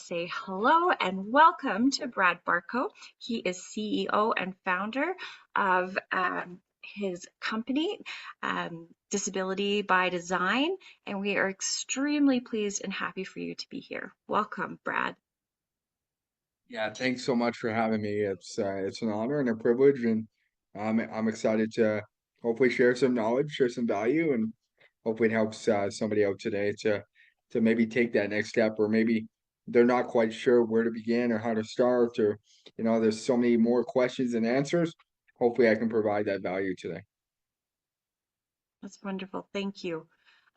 say hello and welcome to Brad Bartko. He is CEO and founder of his company, Disability by Design, and we are extremely pleased and happy for you to be here. Welcome, Brad. Yeah, thanks so much for having me. It's an honor and a privilege, and I'm excited to hopefully share some knowledge, share some value, and hopefully it helps somebody out today to maybe take that next step, or maybe they're not quite sure where to begin or how to start, or there's so many more questions than answers. Hopefully, I can provide that value today. That's wonderful. Thank you.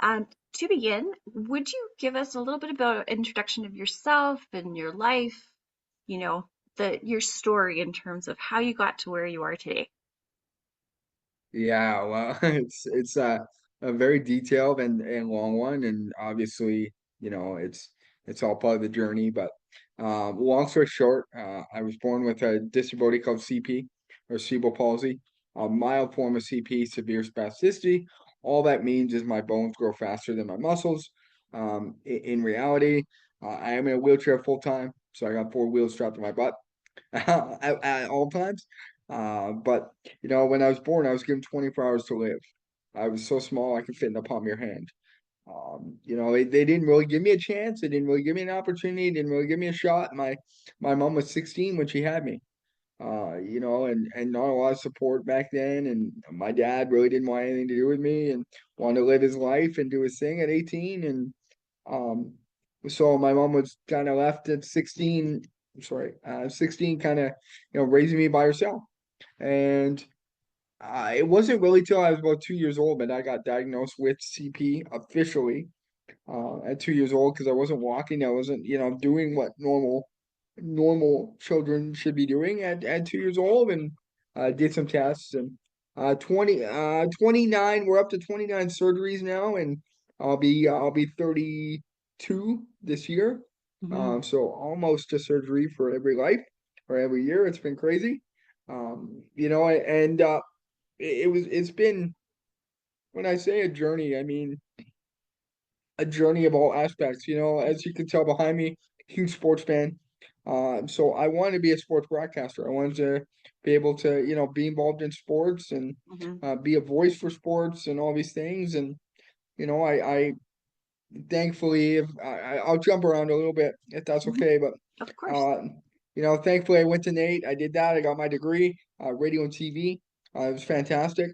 To begin, would you give us a little bit about an introduction of yourself and your life, you know, your story in terms of how you got to where you are today? Yeah, well, it's a very detailed and long one, and obviously, it's all part of the journey. But long story short, I was born with a disability called CP or cerebral palsy, a mild form of CP, severe spasticity. All that means is my bones grow faster than my muscles. In reality, I am in a wheelchair full time, so I got four wheels strapped to my butt at all times. But when I was born, I was given 24 hours to live. I was so small I could fit in the palm of your hand. They didn't really give me a chance. They didn't really give me an opportunity. Didn't really give me a shot. My mom was 16 when she had me. And not a lot of support back then. And my dad really didn't want anything to do with me and wanted to live his life and do his thing at 18. And um, so my mom was kind of left at 16. I'm sorry, 16, kind of raising me by herself. And it wasn't really till I was about 2 years old that I got diagnosed with CP officially at 2 years old because I wasn't walking. I wasn't, doing what normal children should be doing at 2 years old, and did some tests, and 29, we're up to 29 surgeries now, and I'll be 32 this year. Mhm. So almost a surgery for every life or every year. It's been crazy. And it's been, when I say a journey, I mean a journey of all aspects. As you can tell behind me, huge sports fan. So I wanted to be a sports broadcaster. I wanted to be able to, be involved in sports and Mhm. be a voice for sports and all these things. And I thankfully, if I'll jump around a little bit if that's Mhm. okay. But Of course. uh, thankfully I went to Nate. I did that. I got my degree, radio and TV. It was fantastic.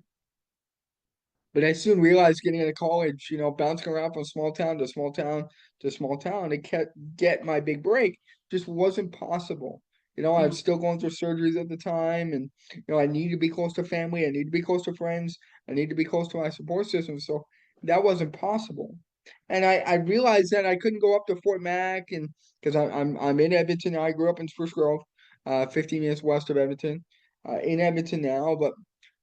But I soon realized getting into college, bouncing around from small town to small town to small town to get my big break just wasn't possible. I was Mhm. still going through surgeries at the time, and I need to be close to family, I need to be close to friends, I need to be close to my support system. So that wasn't possible. And I realized that I couldn't go up to Fort Mac, and because I'm in Edmonton now. I grew up in Spruce Grove, 15 minutes west of Edmonton, in Edmonton now, but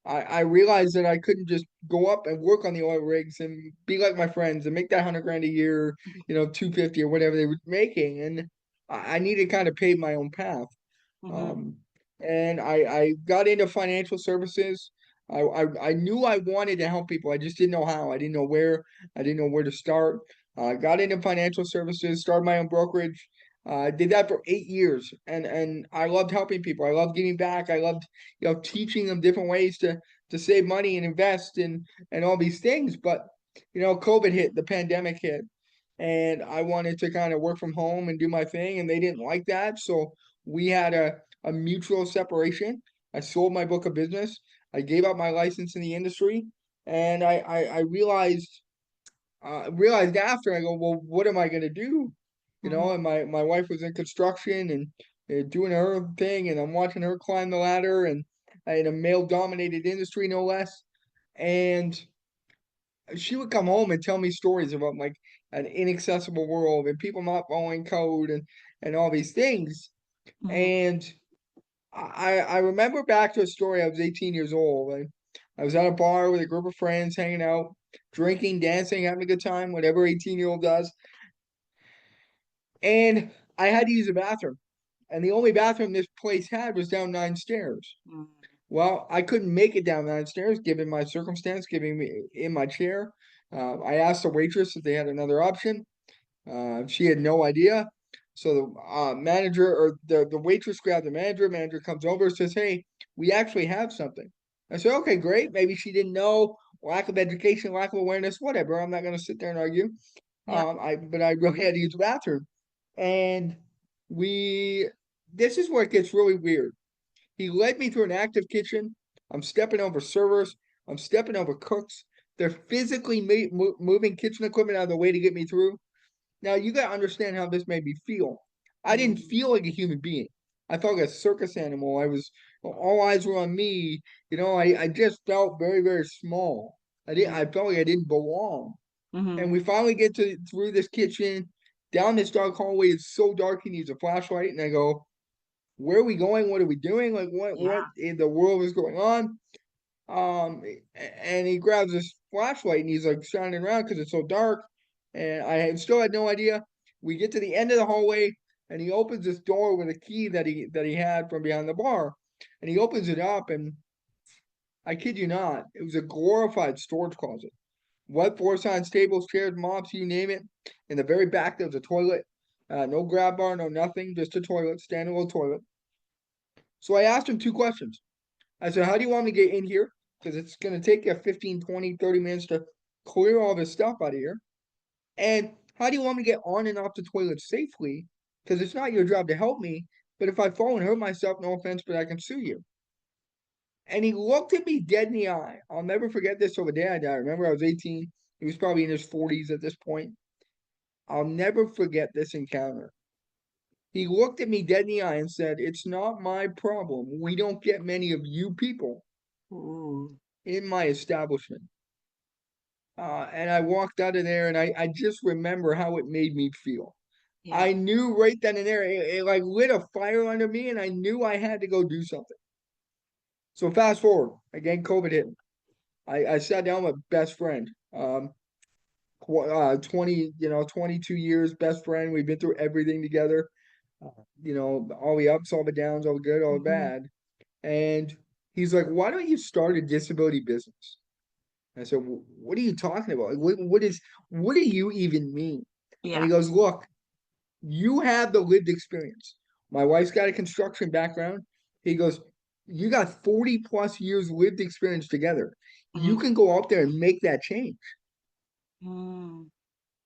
I realized that I couldn't just go up and work on the oil rigs and be like my friends and make that 100 grand a year, 250 or whatever they were making. And I needed to kind of pave my own path. Mhm. Um, and I got into financial services. I knew I wanted to help people. I just didn't know how. I didn't know where. I didn't know where to start. Got into financial services, started my own brokerage. I did that for 8 years, and I loved helping people. I loved giving back. I loved, teaching them different ways to save money and invest and all these things. But COVID hit, the pandemic hit, and I wanted to kind of work from home and do my thing, and they didn't like that. So we had a mutual separation. I sold my book of business. I gave up my license in the industry, and I realized after, I go, well, what am I gonna do? Mhm. And my wife was in construction and doing her thing, and I'm watching her climb the ladder, and in a male dominated industry, no less. And she would come home and tell me stories about like an inaccessible world and people not following code and all these things. Mhm. And I remember back to a story. I was 18 years old. I was at a bar with a group of friends, hanging out, drinking, dancing, having a good time, whatever 18-year-old does. And I had to use a bathroom. And the only bathroom this place had was down 9 stairs. Mhm. Well, I couldn't make it down 9 stairs given my circumstance, given me in my chair. I asked the waitress if they had another option. She had no idea. So the manager or the waitress grabbed the manager. Manager comes over and says, "Hey, we actually have something." I said, "Okay, great. Maybe she didn't know, lack of education, lack of awareness, whatever. I'm not going to sit there and argue." Yeah. But I really had to use the bathroom, and we. This is where it gets really weird. He led me through an active kitchen. I'm stepping over servers. I'm stepping over cooks. They're physically moving kitchen equipment out of the way to get me through. Now you gotta understand how this made me feel. I didn't Mm. feel like a human being. I felt like a circus animal. I was all eyes were on me. I just felt very, very small. I Mm. felt like I didn't belong. Mm-hmm. And we finally get to through this kitchen, down this dark hallway. It's so dark he needs a flashlight. And I go, where are we going? What are we doing? Like what Yeah. in the world is going on? And he grabs this flashlight and he's like shining around because it's so dark. And still had no idea. We get to the end of the hallway and he opens this door with a key that he had from behind the bar. And he opens it up and I kid you not, it was a glorified storage closet. What floor signs, tables, chairs, mops, you name it. In the very back there was a toilet. No grab bar, no nothing, just a toilet, standalone toilet. So I asked him two questions. I said, how do you want me to get in here? Because it's going to take you 15, 20, 30 minutes to clear all this stuff out of here. And how do you want me to get on and off the toilet safely? Because it's not your job to help me. But if I fall and hurt myself, no offense, but I can sue you. And he looked at me dead in the eye. I'll never forget this till the day I die. Remember, I was 18. He was probably in his 40s at this point. I'll never forget this encounter. He looked at me dead in the eye and said, it's not my problem. We don't get many of you people Ooh. in my establishment. And I walked out of there and I just remember how it made me feel. Yeah. I knew right then and there, it like lit a fire under me and I knew I had to go do something. So fast forward, again, COVID hit. I sat down with best friend, 20, 22 years, best friend. We've been through everything together, all the ups, all the downs, all the good, all the Mm-hmm. bad. And he's like, why don't you start a disability business? I said, what are you talking about? Like, what do you even mean? And he Yeah. goes, look, you have the lived experience. My wife's got a construction background. He goes, you got 40 plus years lived experience together. You Mm-hmm. can go out there and make that change. Mm.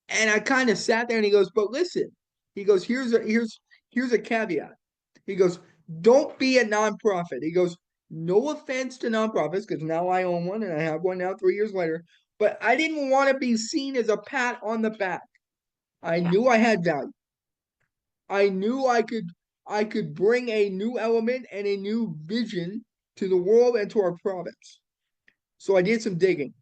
And I kind of sat there and he goes, but listen, he goes, here's a caveat. He goes, don't be a nonprofit. He goes, no offense to nonprofits, because now I own one and I have one now 3 years later. But I didn't want to be seen as a pat on the back. I Yeah. knew I had value. I knew I could bring a new element and a new vision to the world and to our province. So I did some digging.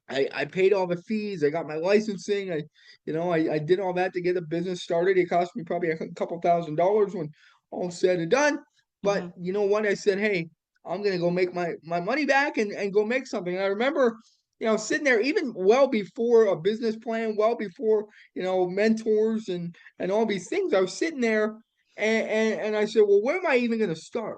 I paid all the fees. I got my licensing. I did all that to get the business started. It cost me probably a couple $1,000s when all said and done. Mm-hmm. But you know what? I said, hey, I'm gonna go make my money back and go make something. And I remember, sitting there even well before a business plan, well before, mentors and all these things. I was sitting there and I said, well, where am I even gonna start?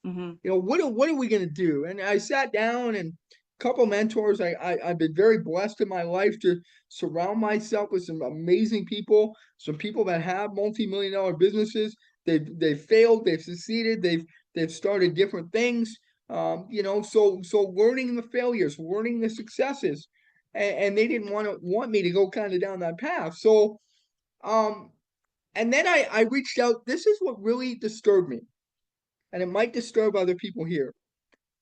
Mm-hmm. What are we gonna do? And I sat down and a couple mentors. I've been very blessed in my life to surround myself with some amazing people, some people that have multi-million-dollar businesses. They've failed, they've succeeded, they've started different things. So learning the failures, learning the successes, and they didn't want me to go kind of down that path. So um, and then I reached out. This is what really disturbed me, and it might disturb other people here.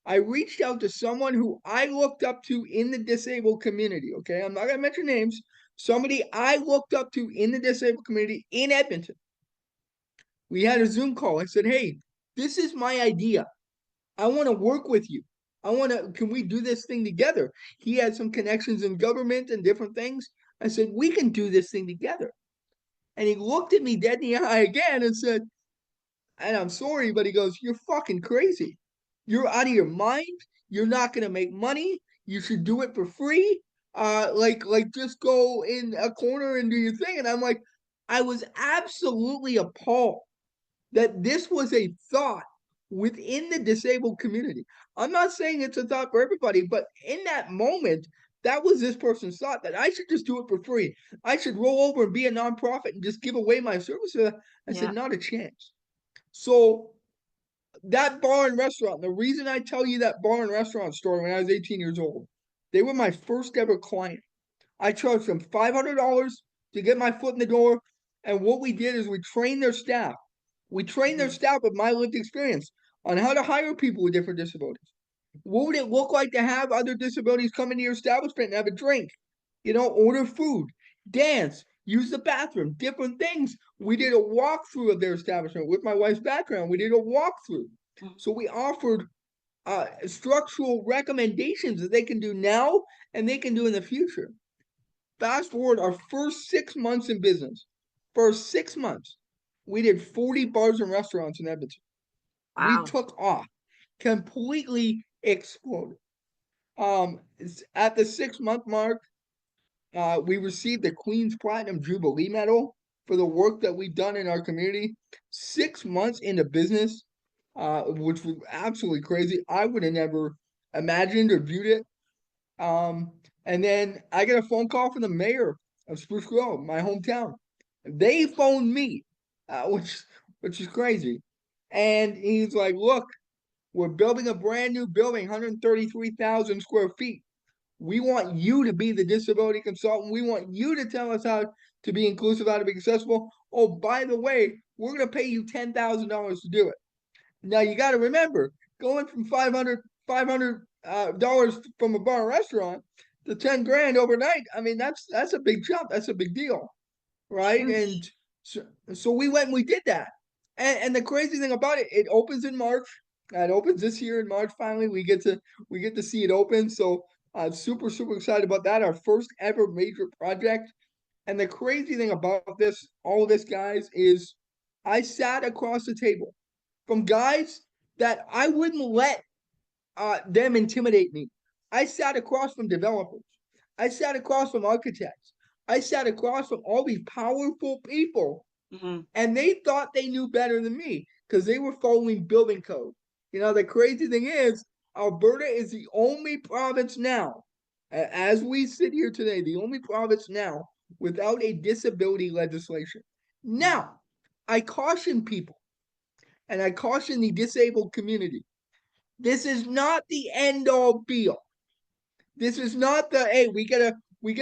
I reached out to someone who I looked up to in the disabled community. Okay, I'm not going to mention names. Somebody I looked up to in the disabled community in Edmonton. We had a Zoom call. I said, hey, this is my idea. I want to work with you. Can we do this thing together? He had some connections in government and different things. I said, we can do this thing together. And he looked at me dead in the eye again and said, and I'm sorry, but he goes, you're fucking crazy. You're out of your mind. You're not gonna make money. You should do it for free. Like just go in a corner and do your thing. And I'm like, I was absolutely appalled that this was a thought within the disabled community. I'm not saying it's a thought for everybody, but in that moment, That was this person's thought, that I should just do it for free. I should roll over and be a nonprofit and just give away my services. I said, Yeah. not a chance. So that bar and restaurant, the reason I tell you that bar and restaurant story, when I was 18 years old, they were my first ever client. I charged them $500 to get my foot in the door. And what we did is we trained their staff. We trained their Hmm. staff with my lived experience on how to hire people with different disabilities. What would it look like to have other disabilities come into your establishment and have a drink? Order food, dance, use the bathroom, different things. We did a walkthrough of their establishment with my wife's background. We did a walkthrough. So we offered structural recommendations that they can do now and they can do in the future. Fast forward our first 6 months in business. First 6 months, we did 40 bars and restaurants in Edmonton. We Wow. took off, completely exploded. At the 6 month mark, we received the Queen's Platinum Jubilee Medal for the work that we've done in our community. 6 months into business, which was absolutely crazy. I would have never imagined or viewed it. Um, and then I get a phone call from the mayor of Spruce Grove, my hometown. They phoned me, which is crazy. And he's like, "Look, we're building a brand new building, 133,000 square feet. We want you to be the disability consultant. We want you to tell us how to be inclusive, how to be accessible. Oh, by the way, we're going to pay you $10,000 to do it." Now you got to remember, going from 500 dollars from a bar or restaurant to 10 grand overnight. I mean, that's a big jump. That's a big deal, right? And Huge. so, so we went and we did that. And the crazy thing about it, it opens in March. It opens this year in March. Finally, we get to see it open. So I'm super excited about that. Our first ever major project. And the crazy thing about this, all of this, guys, is I sat across the table from guys that I wouldn't let them intimidate me. I sat across from developers. I sat across from architects. I sat across from all these powerful people, Hmm. and they thought they knew better than me because they were following building code. The crazy thing is, Alberta is the only province now, as we sit here today, the only province now without a disability legislation. Now, I caution people and I caution the disabled community. This is not the end all be all. This is not the hey, we get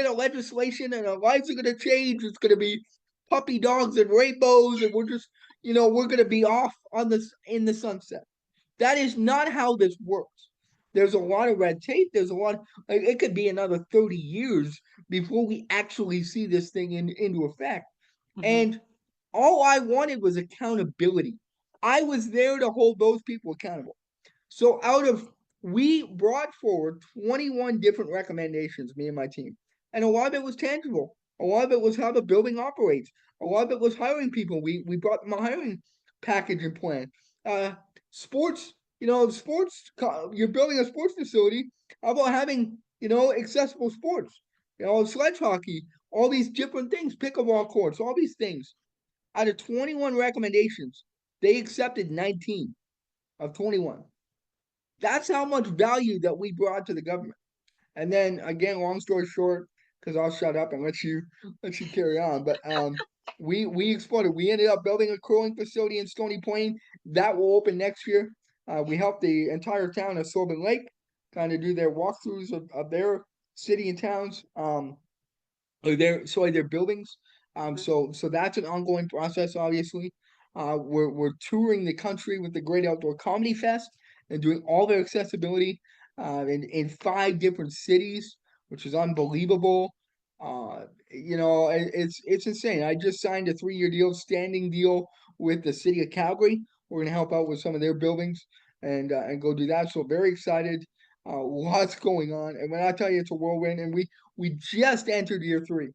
a legislation and our lives are gonna change. It's gonna be puppy dogs and rainbows, and we're gonna be off on this in the sunset. That is not how this works. There's a lot of red tape. There's a lot. Like, it could be another 30 years before we actually see this thing into effect. Hmm. And all I wanted was accountability. I was there to hold those people accountable. So we brought forward 21 different recommendations, me and my team. And a lot of it was tangible. A lot of it was how the building operates. A lot of it was hiring people. We brought them a hiring package and plan. Uh, sports, you're building a sports facility. How about having, accessible sports? Sledge hockey, all these different things, pickleball courts, all these things. Out of 21 recommendations, they accepted 19 of 21. That's how much value that we brought to the government. And then again, long story short, because I'll shut up and let you carry on. But we exploded. We ended up building a curling facility in Stony Plain that will open next year. We helped the entire town of Sylvan Lake kind of do their walkthroughs of their city and towns. Their buildings. So that's an ongoing process. Obviously, we're touring the country with the Great Outdoor Comedy Fest and doing all their accessibility in 5 different cities, which is unbelievable. It's insane. I just signed a 3 year deal, standing deal with the city of Calgary. We're gonna help out with some of their buildings and go do that. So very excited. Lots going on, and when I tell you it's a whirlwind, and we just entered year 3.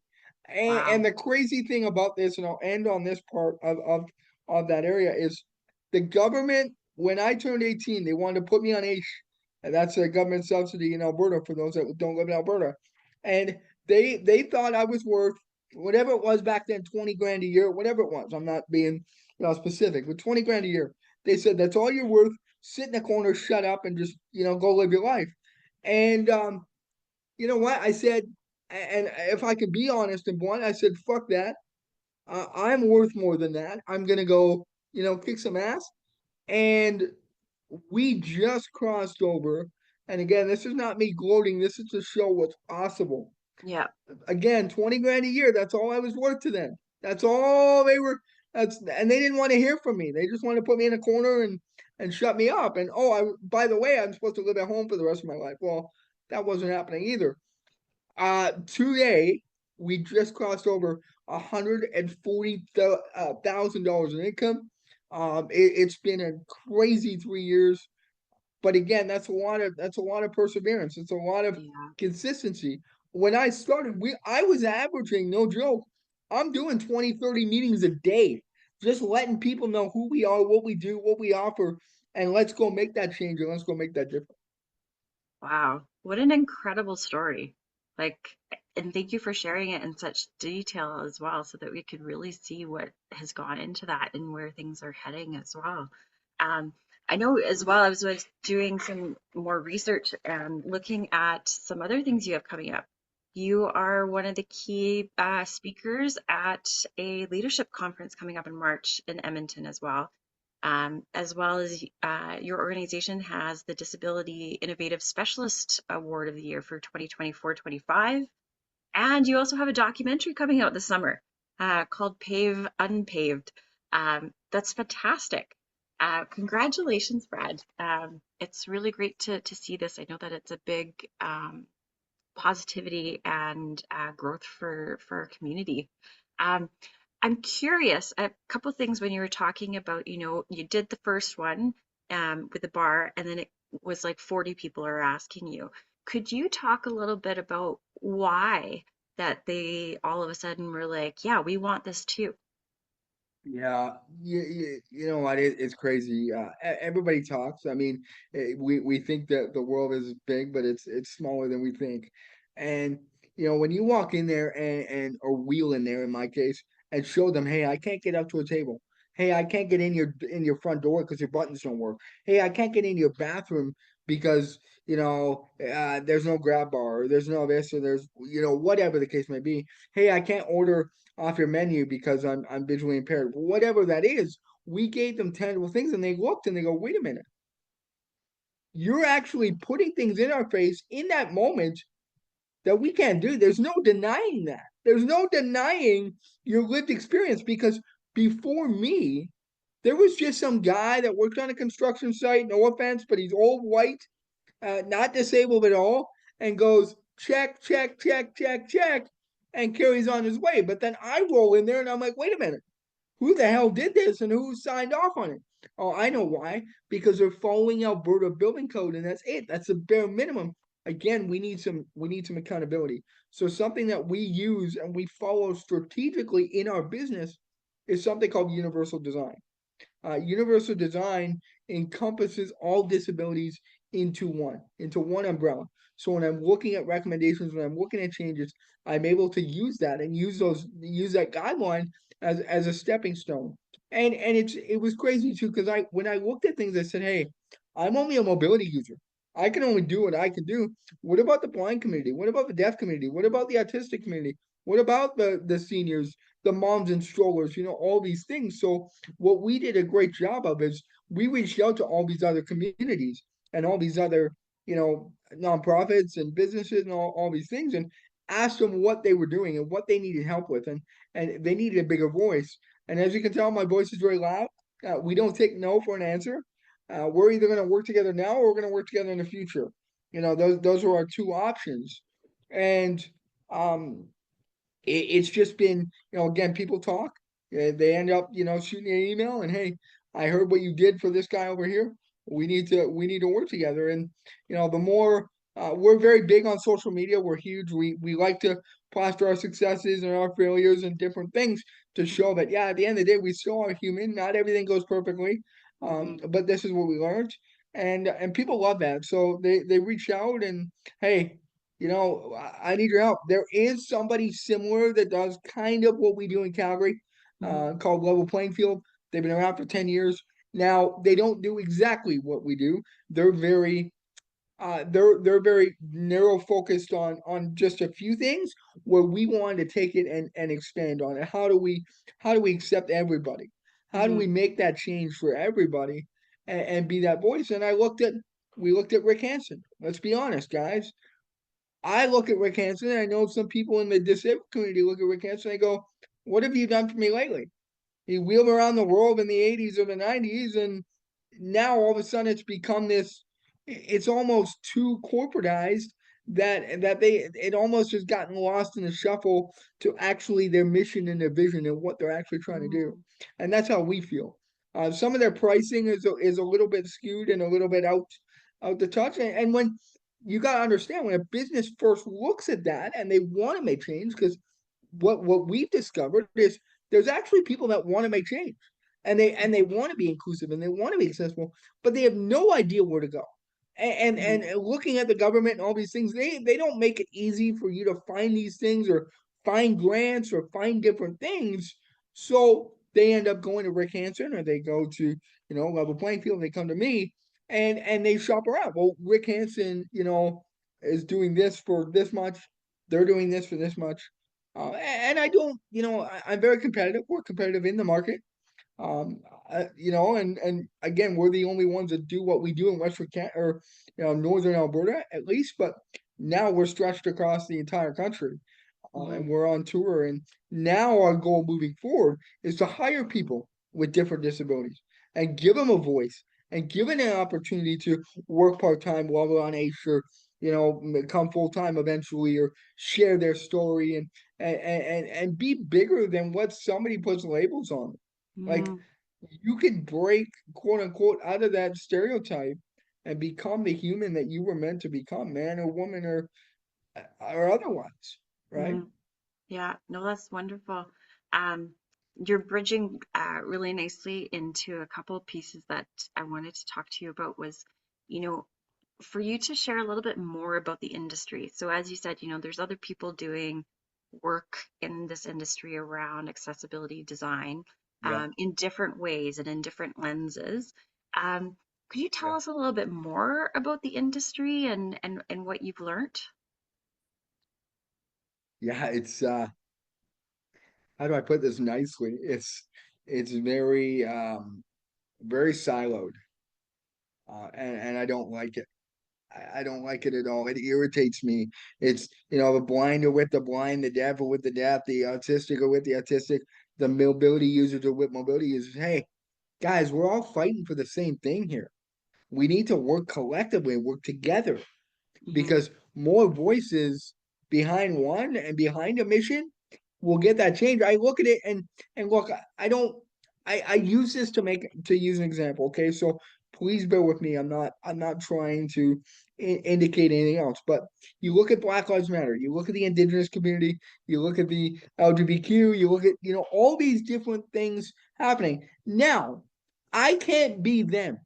And Wow. the crazy thing about this, and I'll end on this part of that area, is the government, when I turned 18, they wanted to put me on AISH. And that's a government subsidy in Alberta for those that don't live in Alberta. And they thought I was worth whatever it was back then, 20 grand a year, whatever it was. I'm not being specific, but 20 grand a year. They said that's all you're worth. Sit in the corner, shut up, and just go live your life. And you know what? I said, and if I could be honest and blunt, I said, fuck that. I'm worth more than that. I'm gonna go, kick some ass. And we just crossed over. And again, this is not me gloating. This is to show what's possible. Yeah. Again, 20 grand a year. That's all I was worth to them. That's all they were. And they didn't want to hear from me. They just wanted to put me in a corner and shut me up. And oh, by the way, I'm supposed to live at home for the rest of my life. Well, that wasn't happening either. Today we just crossed over $140,000 in income. It's been a crazy 3 years, but again, that's a lot of perseverance. It's a lot of Yeah. consistency. When I started, I was averaging, no joke, I'm doing 20, 30 meetings a day, just letting people know who we are, what we do, what we offer, and let's go make that change and let's go make that difference. Wow, what an incredible story. Like, and thank you for sharing it in such detail as well, so that we could really see what has gone into that and where things are heading as well. Um, I know as well, I was doing some more research and looking at some other things you have coming up. You are one of the key speakers at a leadership conference coming up in March in Edmonton as well. As well as your organization has the Disability Innovative Specialist Award of the Year for 2024-25. And you also have a documentary coming out this summer called Pave Unpaved. That's fantastic. Congratulations, Brad. It's really great to see this. I know that it's a big positivity and growth for our community. Um, I'm curious, a couple of things when you were talking about, you did the first one with the bar, and then it was like 40 people are asking you. Could you talk a little bit about why that they all of a sudden were like, yeah, we want this too? Yeah, you know what? It's crazy. Everybody talks. I mean, we think that the world is big, but it's smaller than we think. And when you walk in there and or wheel in there, in my case, and show them, hey, I can't get up to a table. Hey, I can't get in your front door because your buttons don't work. Hey, I can't get into your bathroom because there's no grab bar, or there's no this, or there's whatever the case may be. Hey, I can't order off your menu because I'm visually impaired. Whatever that is, we gave them tangible things and they looked and they go, wait a minute, you're actually putting things in our face in that moment that we can't do. There's no denying that. There's no denying your lived experience because before me, there was just some guy that worked on a construction site, no offense, but he's old white, not disabled at all, and goes, check, check, check, check, check, and carries on his way. But then I roll in there and I'm like, wait a minute, who the hell did this and who signed off on it? Oh, I know why. Because they're following Alberta building code, and that's it. That's the bare minimum. Again, we need some accountability. So something that we use and we follow strategically in our business is something called universal design. Universal design encompasses all disabilities into one umbrella. So when I'm looking at recommendations, when I'm looking at changes, I'm able to use that and use that guideline as a stepping stone. And it was crazy too because I when I looked at things, I said, hey, I'm only a mobility user. I can only do what I can do. What about the blind community? What about the deaf community? What about the autistic community? What about the seniors, the moms and strollers? All these things. So what we did a great job of is we reached out to all these other communities and all these other, nonprofits and businesses and all these things and asked them what they were doing and what they needed help with. And they needed a bigger voice. And as you can tell, my voice is very loud. We don't take no for an answer. We're either going to work together now or we're going to work together in the future. Those are our two options. And um, it's just been, again, people talk. They end up, shooting an email and hey, I heard what you did for this guy over here. We need to work together. And the more we're very big on social media. We're huge. We like to plaster our successes and our failures and different things to show that yeah, at the end of the day, we still are human. Not everything goes perfectly, Hmm. but this is what we learned, and people love that. So they reach out and hey, I need your help. There is somebody similar that does kind of what we do in Calgary, Hmm. called Level Playing Field. They've been around for 10 years. Now, they don't do exactly what we do. They're very they're very narrow focused on just a few things where we wanted to take it and expand on it. How do we accept everybody? How do Hmm. we make that change for everybody and be that voice? And we looked at Rick Hansen. Let's be honest, guys. I look at Rick Hansen, and I know some people in the disabled community look at Rick Hansen and they go, "What have you done for me lately?" He wheeled around the world in the 80s or the 90s, and now all of a sudden it's become this, it's almost too corporatized that they it almost has gotten lost in the shuffle to actually their mission and their vision and what they're actually trying to do. Hmm. And that's how we feel. Some of their pricing is a little bit skewed and a little bit out the touch. And when you got to understand, when a business first looks at that and they want to make change, because what we've discovered is there's actually people that want to make change and they want to be inclusive and they want to be accessible, but they have no idea where to go. And, Hmm. and looking at the government and all these things, they don't make it easy for you to find these things or find grants or find different things. So they end up going to Rick Hansen or they go to, Level Playing Field, and they come to me and they shop around. Well, Rick Hansen, is doing this for this much, they're doing this for this much. And I don't, I'm very competitive. We're competitive in the market. Um, and again, we're the only ones that do what we do in Western Canada or Northern Alberta at least. But now we're stretched across the entire country, Hmm. and we're on tour. And now our goal moving forward is to hire people with different disabilities and give them a voice and give them an opportunity to work part time while they're on ACE or come full time eventually or share their story and be bigger than what somebody puts labels on. Like Hmm. you could break quote unquote out of that stereotype and become the human that you were meant to become, man or woman or otherwise, right? Hmm. Yeah, no, that's wonderful. Um, you're bridging really nicely into a couple of pieces that I wanted to talk to you about was, you know, for you to share a little bit more about the industry. So as you said, there's other people doing work in this industry around accessibility design Yeah, in different ways and in different lenses. Um, could you tell yeah, us a little bit more about the industry and what you've learned? yeah. It's how do I put this nicely? It's very siloed, and I don't like it. I don't like it at all. It irritates me. It's the blind are with the blind, the deaf are with the deaf, the autistic are with the autistic, the mobility users are with mobility users. Hey, guys, we're all fighting for the same thing here. We need to work collectively, work together Hmm. because more voices behind one and behind a mission will get that change. I look at it and look, I don't I use this to use an example. Okay, so please bear with me. I'm not trying to indicate anything else, but you look at Black Lives Matter, you look at the indigenous community, you look at the LGBTQ, you look at all these different things happening. Now, I can't be them.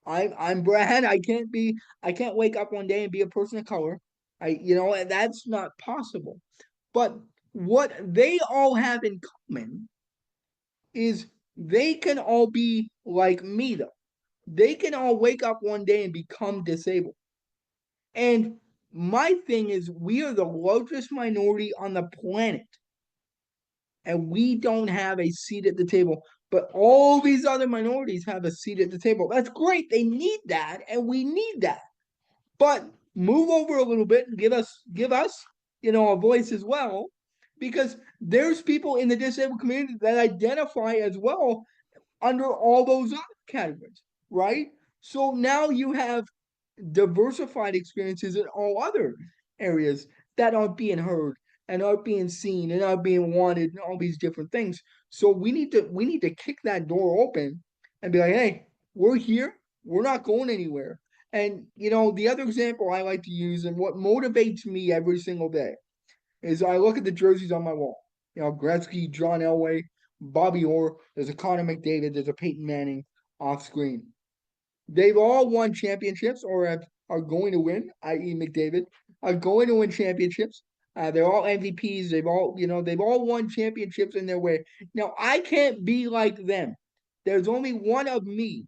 I'm Brad. I can't wake up one day and be a person of color. That's not possible. But what they all have in common is they can all be like me though. They can all wake up one day and become disabled. And my thing is we are the largest minority on the planet and we don't have a seat at the table. But all these other minorities have a seat at the table. That's great. They need that, and we need that. But move over a little bit and give us a voice as well, because there's people in the disabled community that identify as well under all those other categories, right? So now you have diversified experiences in all other areas that aren't being heard and aren't being seen and aren't being wanted and all these different things. So we need to kick that door open and be like, hey, we're here, we're not going anywhere. And the other example I like to use and what motivates me every single day is I look at the jerseys on my wall. Gretzky, John Elway, Bobby Orr, there's a Connor McDavid, there's a Peyton Manning off screen. They've all won championships are going to win, i.e. McDavid, are going to win championships. They're all MVPs. They've all won championships in their way. Now, I can't be like them. There's only one of me,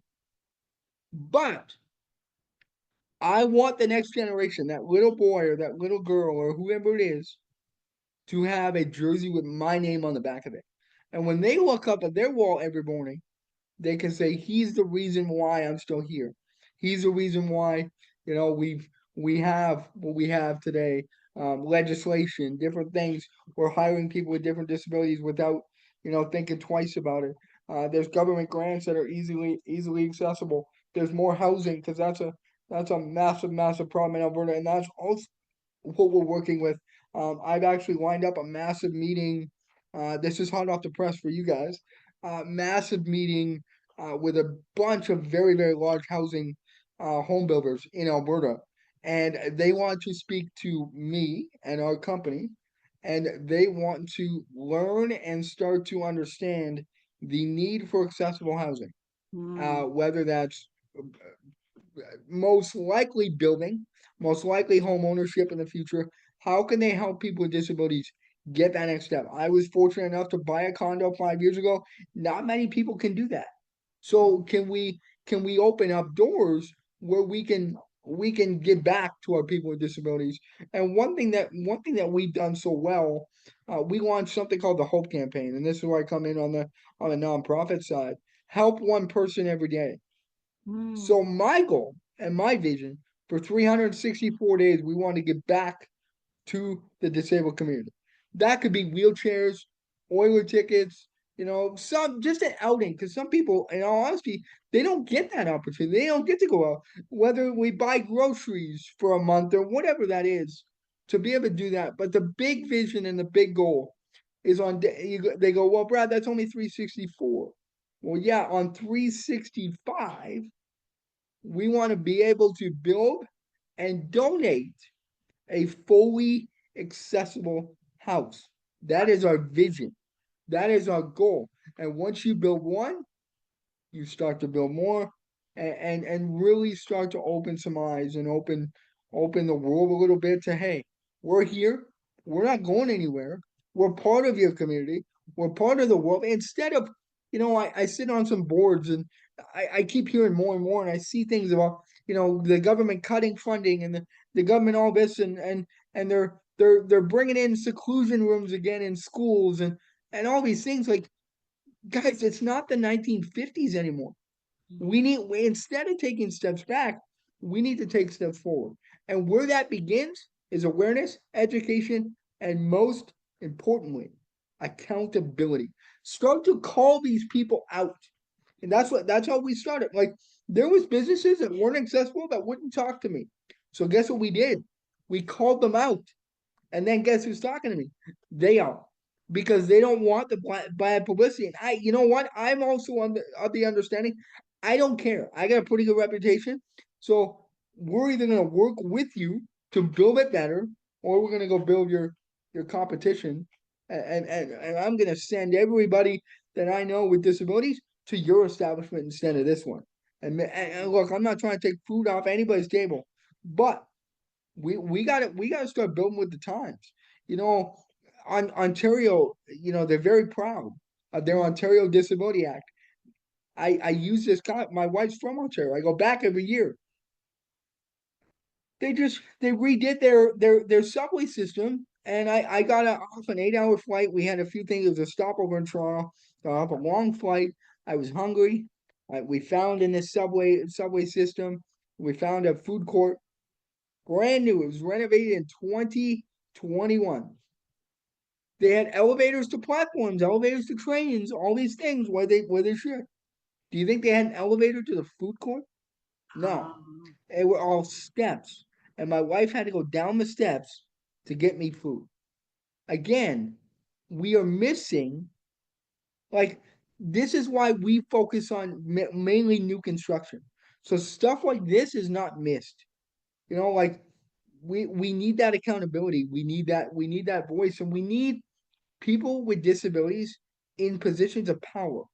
but I want the next generation, that little boy or that little girl or whoever it is, to have a jersey with my name on the back of it. And when they look up at their wall every morning, they can say he's the reason why I'm still here. He's the reason why we have what we have today. Legislation, different things. We're hiring people with different disabilities without thinking twice about it. There's government grants that are easily accessible. There's more housing because that's a massive problem in Alberta, and that's also what we're working with. I've actually lined up a massive meeting. This is hot off the press for you guys. Massive meeting with a bunch of very large housing home builders in Alberta, and they want to speak to me and our company, and they want to learn and start to understand the need for accessible housing. Mm. Whether that's most likely building, most likely home ownership in the future. How can they help people with disabilities get that next step? I was fortunate enough to buy a condo 5 years ago. Not many people can do that. So can we open up doors where we can give back to our people with disabilities? And one thing that we've done so well, we launched something called the Hope Campaign, and this is where I come in on the nonprofit side. Help one person every day. Mm. So my goal and my vision for 364 days, we want to give back to the disabled community. That could be wheelchairs, Oiler tickets, some just an outing. Because some people, in all honesty, they don't get that opportunity. They don't get to go out. Whether we buy groceries for a month or whatever that is, to be able to do that. But the big vision and the big goal is they go, well, Brad, that's only 364. Well, yeah, on 365 we want to be able to build and donate a fully accessible house. That is our vision. That is our goal. And once you build one, you start to build more and really start to open some eyes and open the world a little bit to, hey, we're here, we're not going anywhere, we're part of your community, we're part of the world. Instead of, I sit on some boards and I keep hearing more and more, and I see things about the government cutting funding and the government all this, and they're bringing in seclusion rooms again in schools and all these things. Like, guys, it's not the 1950s anymore. Instead of taking steps back, we need to take steps forward. And where that begins is awareness, education, and most importantly, accountability. Start to call these people out. And that's how we started. Like, there was businesses that weren't accessible that wouldn't talk to me. So guess what we did? We called them out. And then guess who's talking to me? They are, because they don't want the bad publicity. And you know what? I'm also of the understanding. I don't care. I got a pretty good reputation, so we're either gonna work with you to build it better, or we're gonna go build your competition. And I'm gonna send everybody that I know with disabilities to your establishment instead of this one. And look, I'm not trying to take food off anybody's table, but we gotta start building with the times. You know, on Ontario, they're very proud of their Ontario Disability Act. I use this my wife's from Ontario. I go back every year. They redid their subway system, and I got off an 8 hour flight. We had a few things. It was a stopover in Toronto. Got off a long flight. I was hungry. We found in this subway system. We found a food court, brand new. It was renovated in 2021. They had elevators to platforms, elevators to trains, all these things where they should. Do you think they had an elevator to the food court? No. Um, They were all steps. And my wife had to go down the steps to get me food. Again, we are missing, like, this is why we focus on mainly new construction. So stuff like this is not missed. Like, we need that accountability. We need that voice, and we need people with disabilities in positions of power.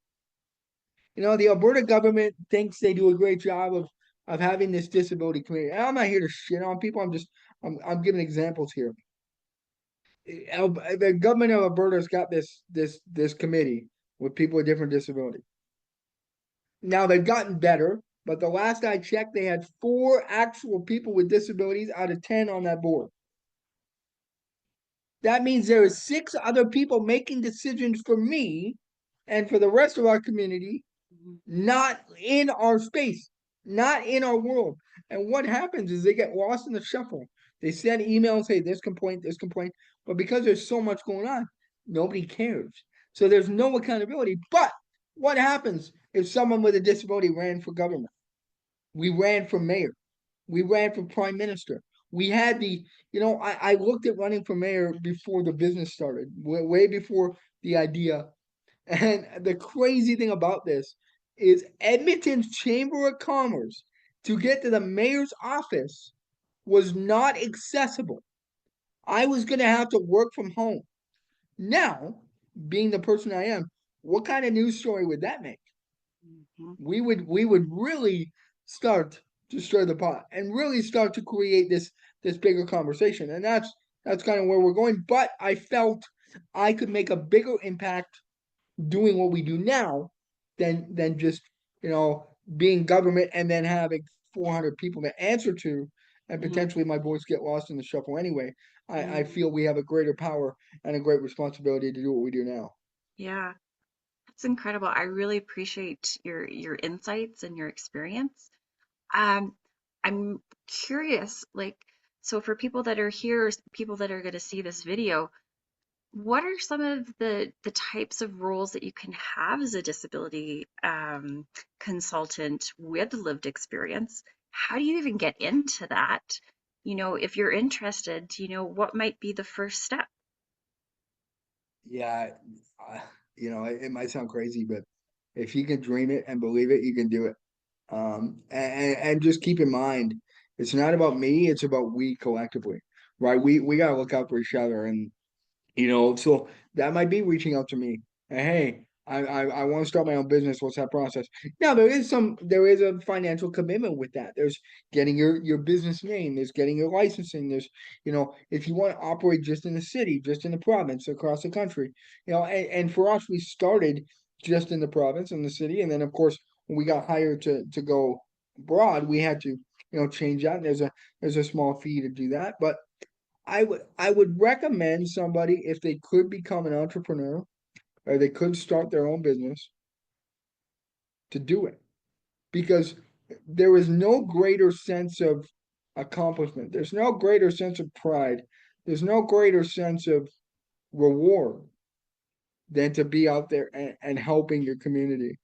The Alberta government thinks they do a great job of having this disability committee. And I'm not here to shit on people. I'm giving examples here. The government of Alberta's got this committee with people with different disabilities. Now they've gotten better. But the last I checked, they had 4 actual people with disabilities out of 10 on that board. That means there are 6 other people making decisions for me and for the rest of our community, Mhm. not in our space, not in our world. And what happens is they get lost in the shuffle. They send emails, hey, this complaint. But because there's so much going on, nobody cares. So there's no accountability. But what happens if someone with a disability ran for government? We ran for mayor. We ran for prime minister. We had I looked at running for mayor before the business started, way before the idea. And the crazy thing about this is Edmonton's Chamber of Commerce to get to the mayor's office was not accessible. I was going to have to work from home. Now, being the person I am, what kind of news story would that make? Mhm. We would really start to stir the pot and really start to create this bigger conversation. And that's kind of where we're going. But I felt I could make a bigger impact doing what we do now than just being government and then having 400 people to answer to, and Mhm. potentially my voice get lost in the shuffle anyway. I Mhm. feel we have a greater power and a great responsibility to do what we do now. Yeah, that's incredible. I really appreciate your insights and your experience. Um, I'm curious, like, so for people that are here, people that are going to see this video, what are some of the types of roles that you can have as a disability consultant with lived experience? How do you even get into that? If you're interested, what might be the first step? Yeah, uh, it might sound crazy, but if you can dream it and believe it, you can do it. And just keep in mind, it's not about me; it's about we collectively, right? We gotta look out for each other, and so that might be reaching out to me. And, hey, I want to start my own business. What's that process? Now there is a financial commitment with that. There's getting your business name. There's getting your licensing. If you want to operate just in the city, just in the province, across the country, and for us, we started just in the province and the city, and then of course when we got hired to go abroad, we had to change that. And there's a small fee to do that, but I would recommend somebody if they could become an entrepreneur or they could start their own business to do it because there is no greater sense of accomplishment. There's no greater sense of pride. There's no greater sense of reward than to be out there and helping your community.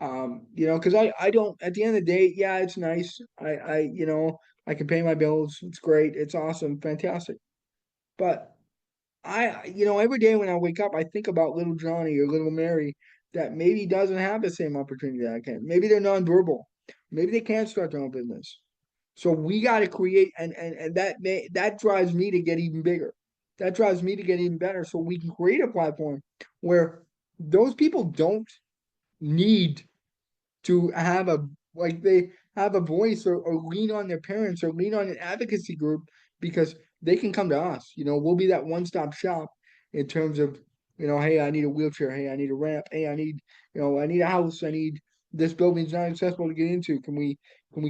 Because I don't at the end of the day, yeah, it's nice. I can pay my bills. It's great. It's awesome, fantastic. But every day when I wake up, I think about little Johnny or little Mary that maybe doesn't have the same opportunity that I can. Maybe they're nonverbal. Maybe they can't start their own business. So we got to create, and that drives me to get even bigger. That drives me to get even better. So we can create a platform where those people don't need to have they have a voice or lean on their parents or lean on an advocacy group because they can come to us. We'll be that one-stop shop in terms of, hey, I need a wheelchair, hey, I need a ramp, hey, I need a house, I need this building's not accessible to get into. Can we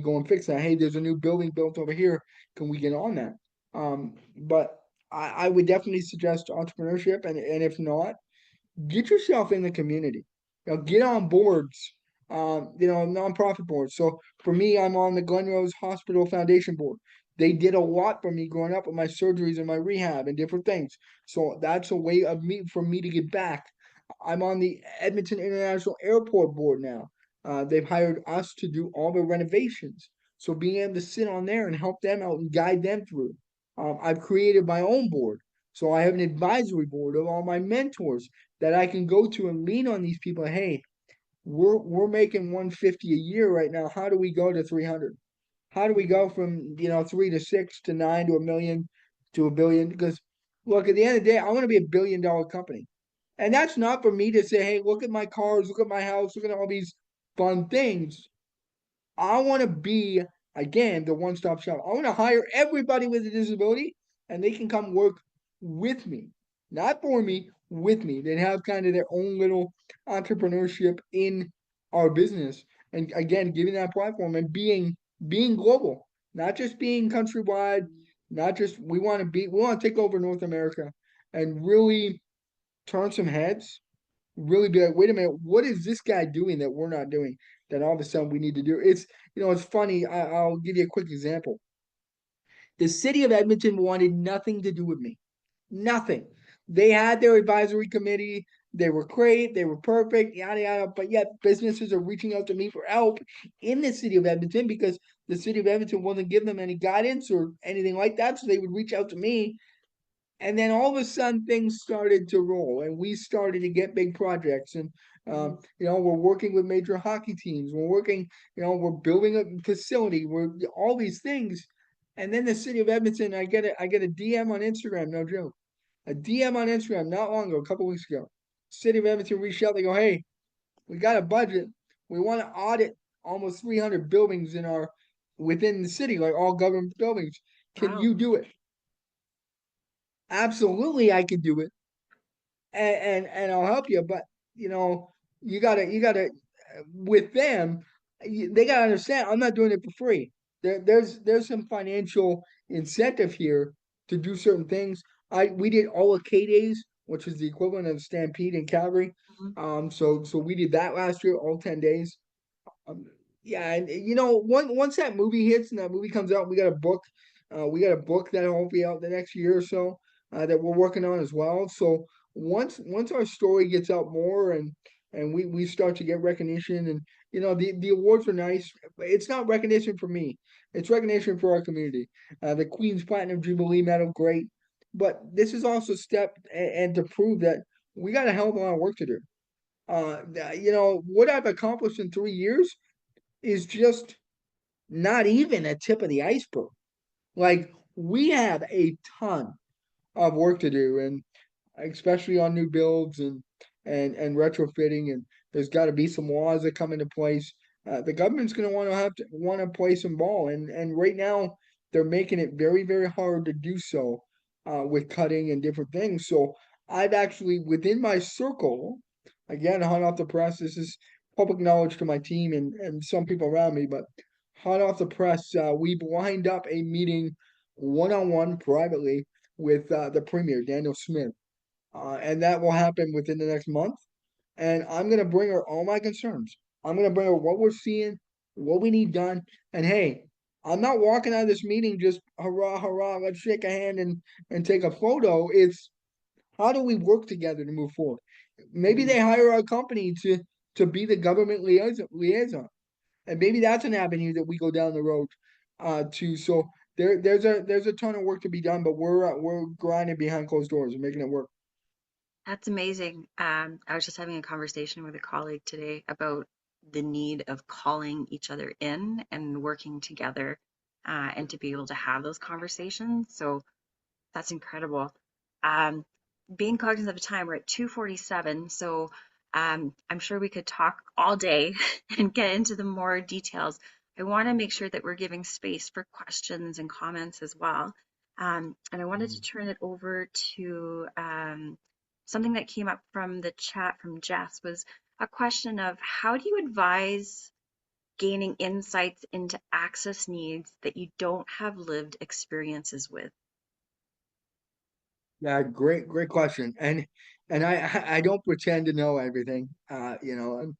go and fix that? Hey, there's a new building built over here. Can we get on that? But I would definitely suggest entrepreneurship, and if not, get yourself in the community. Get on boards, nonprofit boards. So for me, I'm on the Glen Rose Hospital Foundation board. They did a lot for me growing up with my surgeries and my rehab and different things. So that's a way of me for me to give back. I'm on the Edmonton International Airport board now. They've hired us to do all the renovations. So being able to sit on there and help them out and guide them through. I've created my own board. So I have an advisory board of all my mentors that I can go to and lean on these people. Hey, we're making 150 a year right now. How do we go to 300? How do we go from 3 to 6 to 9 to a million to a billion? Because look, at the end of the day, I want to be $1 billion company, and that's not for me to say, hey, look at my cars, look at my house, look at all these fun things. I want to be, again, the one stop shop. I want to hire everybody with a disability and they can come work with me, not for me, with me. They have kind of their own little entrepreneurship in our business. and again, giving that platform and being global, not just being countrywide, not just we want to take over North America and really turn some heads, really be like, wait a minute, what is this guy doing that we're not doing? That all of a sudden we need to do. It's funny. I'll give you a quick example. The city of Edmonton wanted nothing to do with me. Nothing. They had their advisory committee. They were great. They were perfect, yada, yada. But yet businesses are reaching out to me for help in the city of Edmonton because the city of Edmonton wasn't giving them any guidance or anything like that. So they would reach out to me. And then all of a sudden things started to roll and we started to get big projects. And, Mhm. we're working with major hockey teams. We're working, we're building a facility. We're all these things. And then the city of Edmonton, I get a DM on Instagram, no joke, a DM on Instagram not long ago, a couple weeks ago. City of Edmonton reached out. They go, "Hey, we got a budget. We want to audit almost 300 buildings within the city, like all government buildings. Can Wow. you do it?" Absolutely, I can do it, and I'll help you. But you know, you gotta with them, they gotta understand. I'm not doing it for free. There's some financial incentive here to do certain things. We did all of K days, which is the equivalent of Stampede in Calgary. Mhm. So we did that last year, all 10 days. Um, yeah, and once that movie hits and that movie comes out, we got a book that'll hopefully be out the next year or so that we're working on as well. So once our story gets out more and we start to get recognition and the awards are nice, but it's not recognition for me. It's recognition for our community. The Queen's Platinum Jubilee Medal, great, but this is also a step and to prove that we got a hell of a lot of work to do. What I've accomplished in 3 years is just not even a tip of the iceberg. Like we have a ton of work to do, and especially on new builds and retrofitting. And there's got to be some laws that come into place. The government's going to want to play some ball, and right now they're making it very very hard to do so with cutting and different things. So I've actually within my circle, again hot off the press. This is public knowledge to my team and some people around me, but hot off the press, we've lined up a meeting one on one privately with the premier Daniel Smith and that will happen within the next month. And I'm gonna bring her all my concerns. I'm gonna bring her what we're seeing, what we need done. And hey, I'm not walking out of this meeting just hurrah, hurrah, let's shake a hand and take a photo. It's how do we work together to move forward? Maybe Mhm. they hire our company to be the government liaison. And maybe that's an avenue that we go down the road to. So there's a ton of work to be done, but we're grinding behind closed doors and making it work. That's amazing. I was just having a conversation with a colleague today about the need of calling each other in and working together, and to be able to have those conversations. So that's incredible. Um, Being cognizant of time, we're at 2:47, so I'm sure we could talk all day and get into the more details. I want to make sure that we're giving space for questions and comments as well. And I wanted to turn it over to something that came up from the chat from Jess was a question of how do you advise gaining insights into access needs that you don't have lived experiences with? Yeah, great question. And I don't pretend to know everything. I'm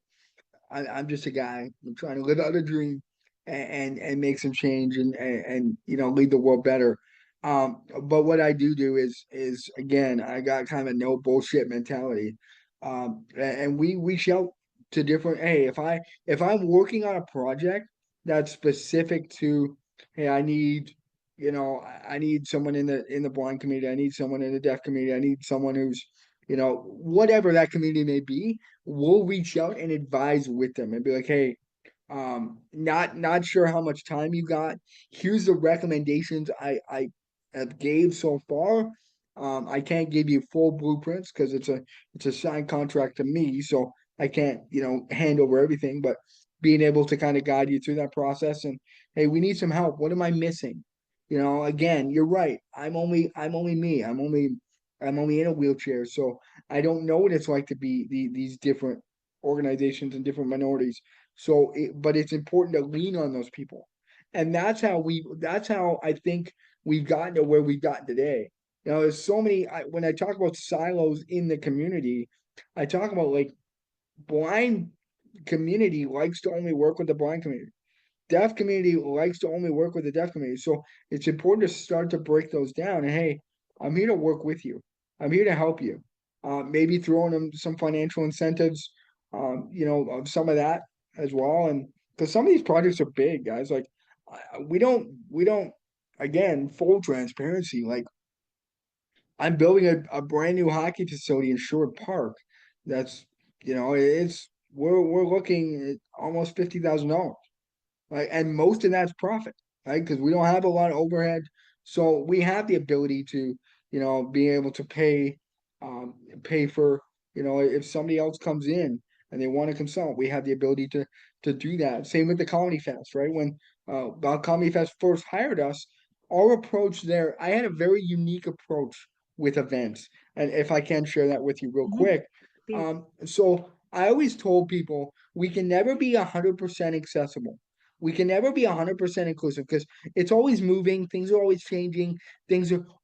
just a guy. I'm trying to live out a dream and make some change and lead the world better. But what I do is again, I got kind of a no bullshit mentality. And we reach out to different. Hey, if I'm working on a project that's specific to, hey, I need someone in the blind community. I need someone in the deaf community. I need someone who's whatever that community may be, we'll reach out and advise with them and be like, hey, not sure how much time you got. Here's the recommendations I have gave so far. I can't give you full blueprints because it's a signed contract to me, so I can't hand over everything. But being able to kind of guide you through that process and hey, we need some help. What am I missing? Again, you're right. I'm only me. I'm only in a wheelchair, so I don't know what it's like to be these different organizations and different minorities. But it's important to lean on those people. And that's how I think we've gotten to where we've gotten today. There's so many, when I talk about silos in the community, I talk about like blind community likes to only work with the blind community. Deaf community likes to only work with the deaf community. So it's important to start to break those down. And hey, I'm here to work with you. I'm here to help you. Maybe throwing them some financial incentives, of some of that as well. And because some of these projects are big, guys. Like we don't. Again, full transparency. Like I'm building a brand new hockey facility in Sherwood Park. That's it's we're looking at almost $50,000, right? And most of that's profit, right? Because we don't have a lot of overhead, so we have the ability to, be able to pay for, if somebody else comes in and they want to consult, we have the ability to do that. Same with the Comedy Fest, right? When Comedy Fest first hired us, our approach there, I had a very unique approach with events, and if I can share that with you real Hmm. quick. Please. So I always told people we can never be 100% accessible. We can never be 100% inclusive because it's always moving, things are always changing,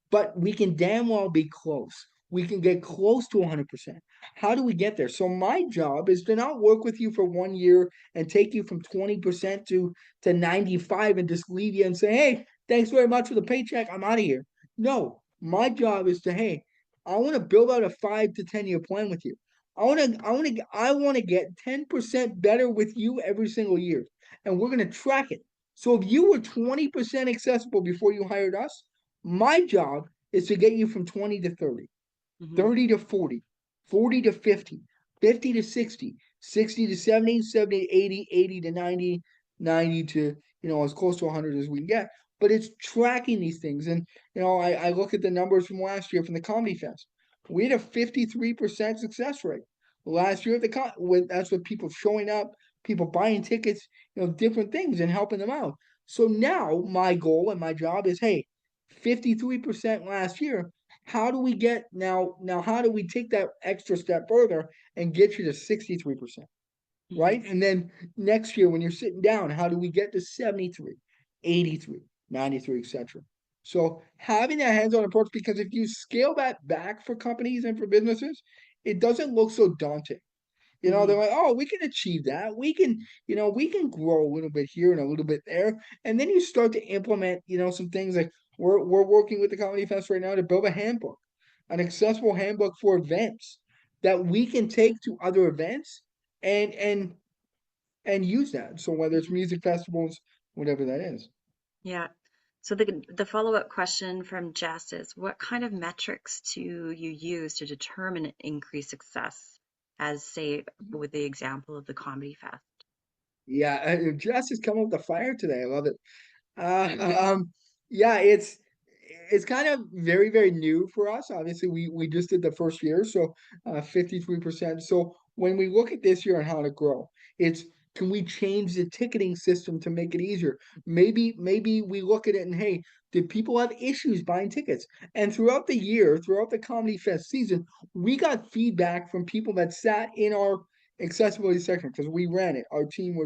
but we can damn well be close. We can get close to 100%. How do we get there? So my job is to not work with you for 1 year and take you from 20% to 95 and just leave you and say, "Hey, thanks very much for the paycheck. I'm out of here." No, my job is to, "Hey, I want to build out a 5 to 10 year plan with you. I want to get 10% better with you every single year, and we're going to track it. So if you were 20% accessible before you hired us, my job is to get you from 20 to 30, Hmm. 30 to 40, 40 to 50, 50 to 60, 60 to 70, 70 to 80, 80 to 90, 90 to, as close to 100 as we can get. But it's tracking these things. And, I look at the numbers from last year from the Comedy Fest. We had a 53% success rate last year at that's with people showing up, people buying tickets, different things and helping them out. So now my goal and my job is, hey, 53% last year. How do we get now? How do we take that extra step further and get you to 63%? Hmm. Right? And then next year, when you're sitting down, how do we get to 73, 83, 93, etc.? So having that hands-on approach, because if you scale that back for companies and for businesses, it doesn't look so daunting. Hmm. They're like, "Oh, we can achieve that. We can grow a little bit here and a little bit there." And then you start to implement, some things like we're working with the Comedy Fest right now to build a handbook, an accessible handbook for events that we can take to other events and and and use that. So whether it's Hmm. music festivals, whatever that is. Yeah. So the follow-up question from Jess is, what kind of metrics do you use to determine increased success, as say with the example of the Comedy Fest? Yeah, Jess has come up with the fire today. I love it. Um, yeah, it's kind of very, very new for us. Obviously, we just did the first year, so 53%. So when we look at this year and how to grow, it's can we change the ticketing system to make it easier? Maybe we look at it and hey, did people have issues buying tickets? And throughout the year, throughout the Comedy Fest season, we got feedback from people that sat in our accessibility section because we ran it. Our team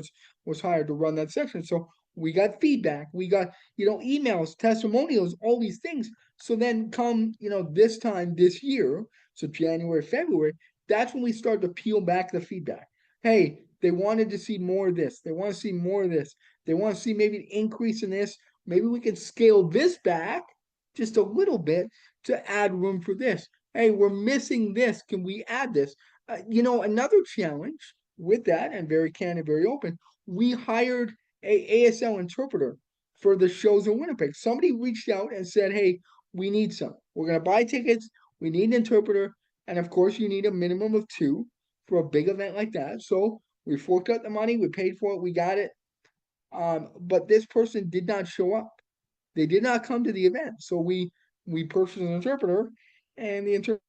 was hired to run that section. So we got feedback, we got, emails, testimonials, all these things. So then come, this time this year, so January, February, that's when we start to peel back the feedback. Hey, they wanted to see more of this. They want to see more of this. They want to see maybe an increase in this. Maybe we can scale this back just a little bit to add room for this. Hey, we're missing this. Can we add this? Another challenge with that, and very candid, very open, we hired a ASL interpreter for the shows in Winnipeg. Somebody reached out and said, "Hey, we need some. We're gonna buy tickets. We need an interpreter, and of course, you need a minimum of two for a big event like that." So we forked out the money. We paid for it. We got it. But this person did not show up. They did not come to the event. So we purchased an interpreter, and the interpreter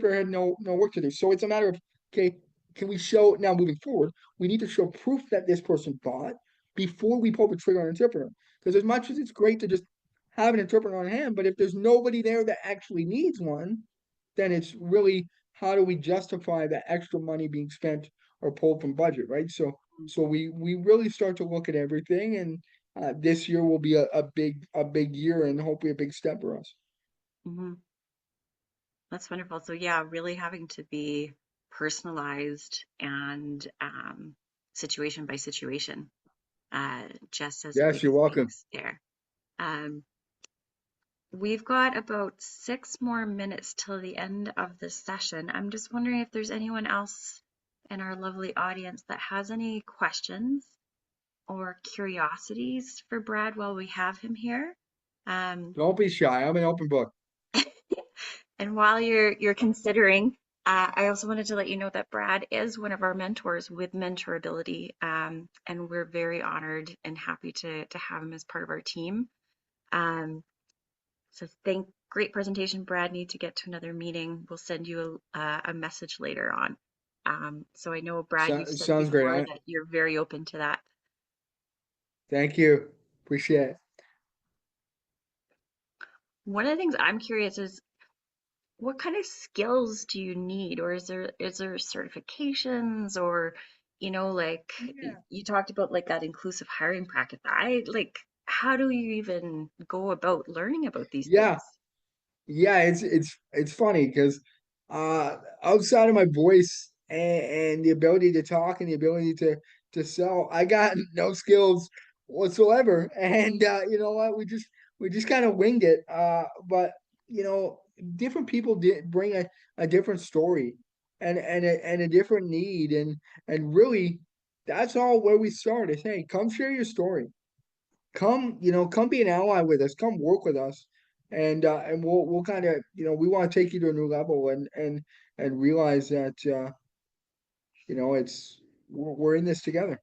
had no work to do. So it's a matter of, okay, can we show now moving forward? We need to show proof that this person bought before we pull the trigger on an interpreter. Because as much as it's great to just have an interpreter on hand, but if there's nobody there that actually needs one, then it's really how do we justify that extra money being spent or pulled from budget, right? So we really start to look at everything, and this year will be a big year and hopefully a big step for us. Mm-hmm. That's wonderful. So yeah, really having to be personalized and situation by situation, just as the Yes, you're biggest welcome. things there. Um, we've got about 6 more minutes till the end of this session. I'm just wondering if there's anyone else in our lovely audience that has any questions or curiosities for Brad while we have him here. Um, Don't be shy. I'm an open book. And while you're considering, I also wanted to let you know that Brad is one of our mentors with Mentorability, and we're very honored and happy to have him as part of our team. Um, great presentation, Brad. Need to get to another meeting. We'll send you a message later on. So I know, Brad, you've said Sounds great. before that you're very open to that. Thank you. Appreciate it. One of the things I'm curious is what kind of skills do you need, or is there certifications, or like Yeah. you talked about like that inclusive hiring practice. I like, how do you even go about learning about these Yeah. things? Yeah, it's funny because outside of my voice and the ability to talk and the ability to sell, I got no skills whatsoever. And you know what? We just kind of winged it. But you know, different people did bring a different story and a different need and really that's all where we start is hey, come share your story. Come, you know, come be an ally with us. Come work with us, and we'll kind of, you know, we want to take you to a new level and realize that you know, it's we're in this together.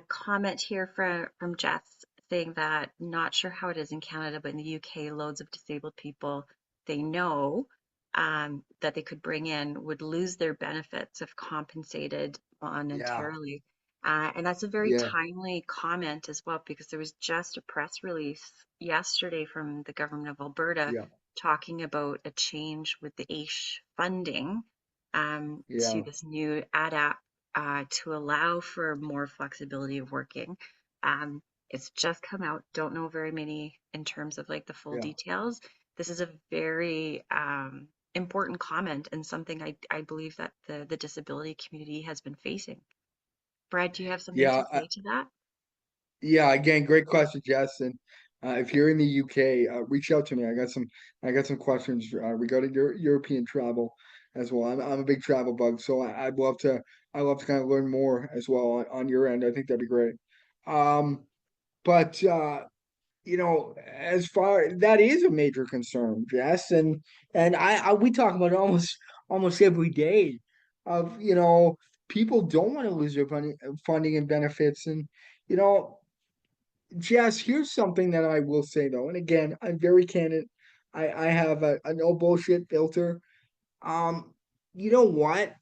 Comment here from Jess saying that not sure how it is in Canada, but in the UK, loads of disabled people they know that they could bring in would lose their benefits if compensated Yeah, monetarily. And that's a very yeah, timely comment as well, because there was just a press release yesterday from the government of Alberta yeah, talking about a change with the AISH funding to yeah, this new ADAPT to allow for more flexibility of working. Um, it's just come out. Don't know very many in terms of like the full yeah, details. This is a very important comment and something I believe that the disability community has been facing. Brad, do you have something yeah. to say to that? Yeah, again, great question, Jess. And if you're in the UK, reach out to me. I got some questions regarding your European travel as well. I'm a big travel bug, so I'd love to kind of learn more as well on your end. I think that'd be great. Um, but you know, as far that is a major concern, Jess, and I we talk about it almost every day of, you know, people don't want to lose their funding and benefits, and you know. Jess, here's something that I will say though, and again, I'm very candid. I have a no bullshit filter. Um, you know what?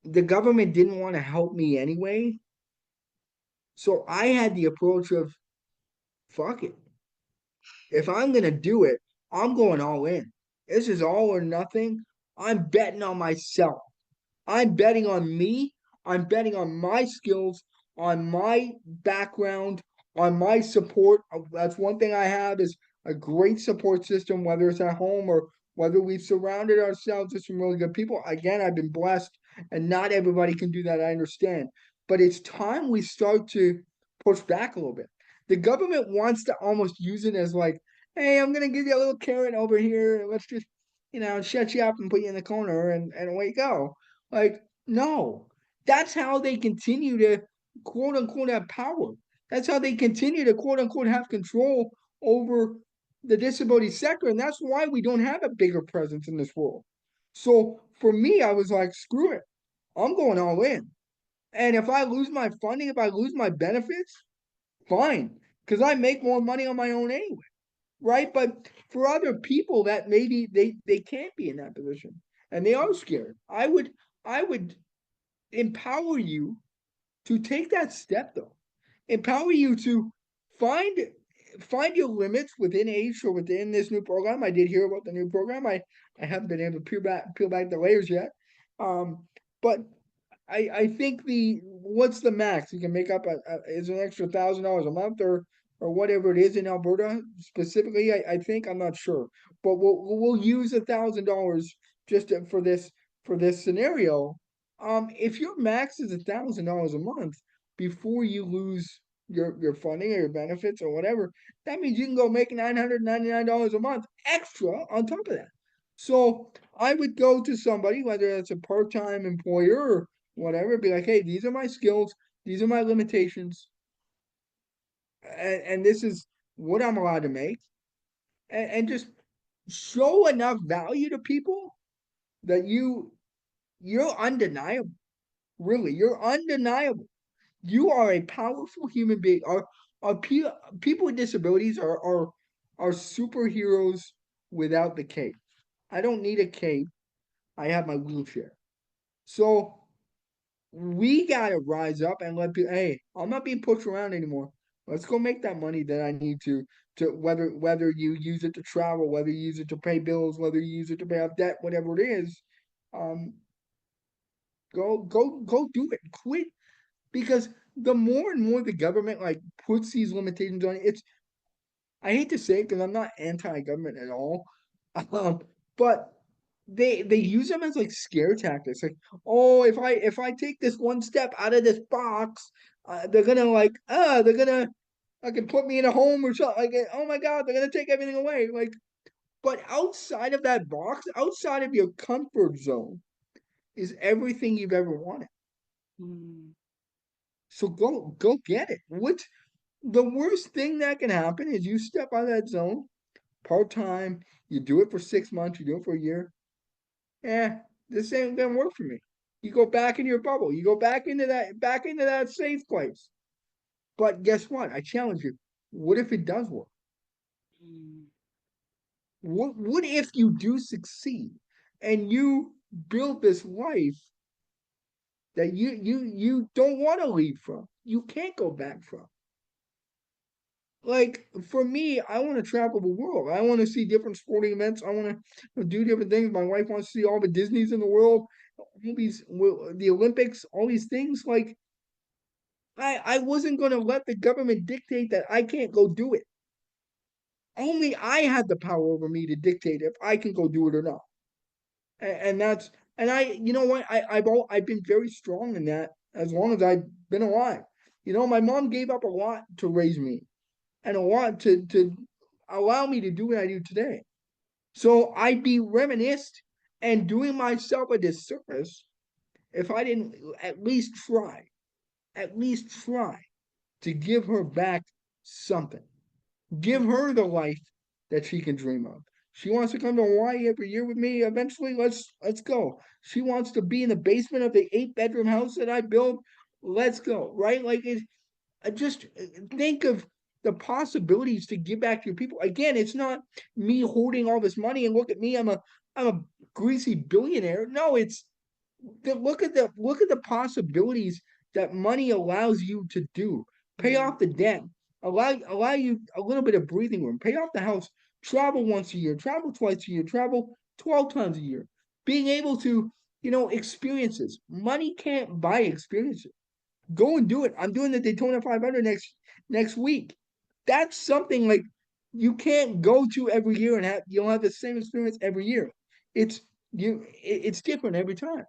The government didn't want to help me anyway, so I had the approach of fuck it. If I'm gonna do it, I'm going all in. This is all or nothing. I'm betting on myself. I'm betting on me. I'm betting on my skills, on my background, on my support. That's one thing I have is a great support system, whether it's at home or whether we've surrounded ourselves with some really good people. Again, I've been blessed, and not everybody can do that. I understand. But it's time we start to push back a little bit. The government wants to almost use it as like, hey, I'm gonna give you a little carrot over here. Let's just, you know, shut you up and put you in the corner and away you go. Like, no, that's how they continue to quote unquote have power. That's how they continue to quote unquote have control over the disability sector. And that's why we don't have a bigger presence in this world. So for me, I was like, screw it. I'm going all in. And if I lose my funding, if I lose my benefits, fine. Because I make more money on my own anyway. Right. But for other people that maybe they can't be in that position and they are scared. I would empower you to take that step though. Empower you to find find your limits within age or within this new program. I did hear about the new program. I haven't been able to peel back the layers yet. But I think the what's the max you can make up is an extra $1,000 a month or whatever it is in Alberta specifically. I think I'm not sure, but we'll use $1,000 just for this scenario. If your max is $1,000 a month before you lose your funding or your benefits or whatever, that means you can go make $999 a month extra on top of that. So I would go to somebody, whether it's a part-time employer or whatever, be like, hey, these are my skills, these are my limitations, and this is what I'm allowed to make, and just show enough value to people that you're undeniable. Really, you're undeniable. You are a powerful human being. Our people with disabilities are superheroes without the cape. I don't need a cape. I have my wheelchair. So we gotta rise up and let people. Hey, I'm not being pushed around anymore. Let's go make that money that I need to whether you use it to travel, whether you use it to pay bills, whether you use it to pay off debt, whatever it is. Um, go do it. Quit because the more and more the government like puts these limitations on it, it's I hate to say it because I'm not anti-government at all, um, but they use them as like scare tactics. Like, oh, if I take this one step out of this box, they're gonna they're gonna like put me in a home or something. Like, oh my God, they're gonna take everything away. Like, but outside of that box, outside of your comfort zone, is everything you've ever wanted. Mm. So go get it. What's the worst thing that can happen is you step out of that zone part time. You do it for 6 months. You do it for a year. Eh, this ain't gonna work for me. You go back in your bubble. You go back into that safe place. But guess what? I challenge you. What if it does work? Mm. What if you do succeed and you build this life that you don't want to leave from? You can't go back from. Like for me, I want to travel the world. I want to see different sporting events. I want to do different things. My wife wants to see all the Disneys in the world, all these the Olympics, all these things. Like I wasn't going to let the government dictate that I can't go do it. Only I had the power over me to dictate if I can go do it or not. And that's and you know what? I've been very strong in that as long as I've been alive. You know, my mom gave up a lot to raise me and a lot to allow me to do what I do today. So I'd be reminisced and doing myself a disservice if I didn't at least try to give her back something. Give her the life that she can dream of. She wants to come to Hawaii every year with me. Eventually, let's go. She wants to be in the basement of the 8 bedroom house that I built. Let's go. Right? Like it, just think of the possibilities to give back to your people. Again, it's not me hoarding all this money and look at me, I'm a greasy billionaire. No, it's look at the possibilities that money allows you to do. Pay Mm. off the debt, allow you a little bit of breathing room. Pay off the house. Travel once a year. Travel twice a year. Travel 12 times a year. Being able to experiences. Money can't buy experiences. Go and do it. I'm doing the Daytona 500 next week. That's something like you can't go to every year and you'll have the same experience every year. It's it's different every time,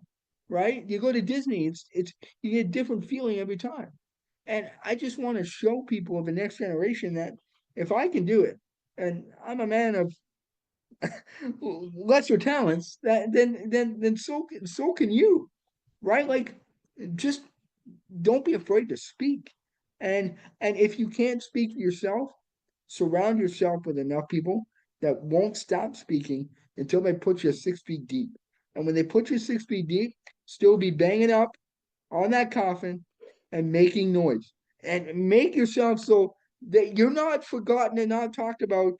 right? You go to Disney, it's you get a different feeling every time. And I just want to show people of the next generation that if I can do it, and I'm a man of lesser talents, that then so can you, right? Like just don't be afraid to speak. And if you can't speak for yourself, surround yourself with enough people that won't stop speaking until they put you 6 feet deep. And when they put you 6 feet deep, still be banging up on that coffin and making noise. And make yourself so that you're not forgotten and not talked about,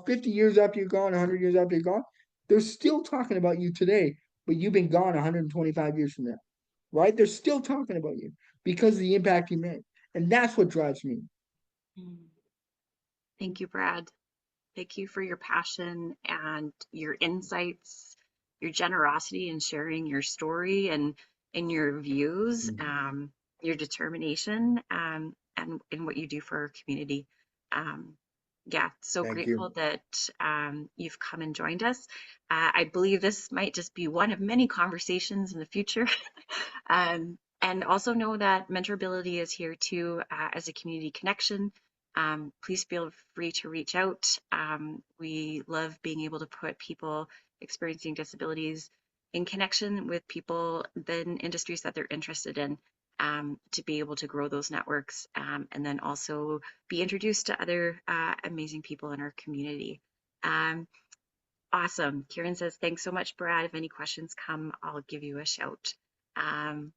50 years after you're gone, 100 years after you're gone. They're still talking about you today, but you've been gone 125 years from now, right? They're still talking about you because of the impact you made. And that's what drives me. Mm. Thank you, Brad. Thank you for your passion and your insights. your generosity in sharing your story and your views, Mhm. your determination, and in what you do for our community. Um, yeah, so Thank you. grateful that you've come and joined us. I believe this might just be one of many conversations in the future. And also know that Mentorability is here too as a community connection. Please feel free to reach out. We love being able to put people experiencing disabilities in connection with people in industries that they're interested in, to be able to grow those networks, and then also be introduced to other amazing people in our community. Um, awesome. Kieran says, thanks so much, Brad. If any questions come, I'll give you a shout. Um,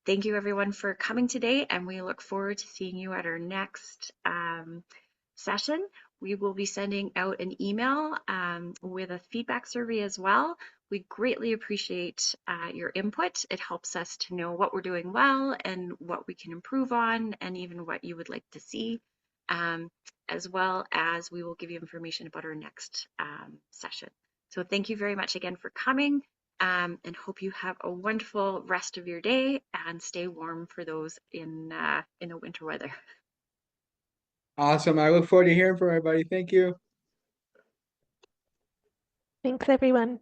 Thank you everyone for coming today, and we look forward to seeing you at our next session. We will be sending out an email with a feedback survey as well. We greatly appreciate your input. It helps us to know what we're doing well and what we can improve on, and even what you would like to see, um, as well as we will give you information about our next session. So thank you very much again for coming, and hope you have a wonderful rest of your day and stay warm for those in the winter weather. Awesome. I look forward to hearing from everybody. Thank you. Thanks, everyone.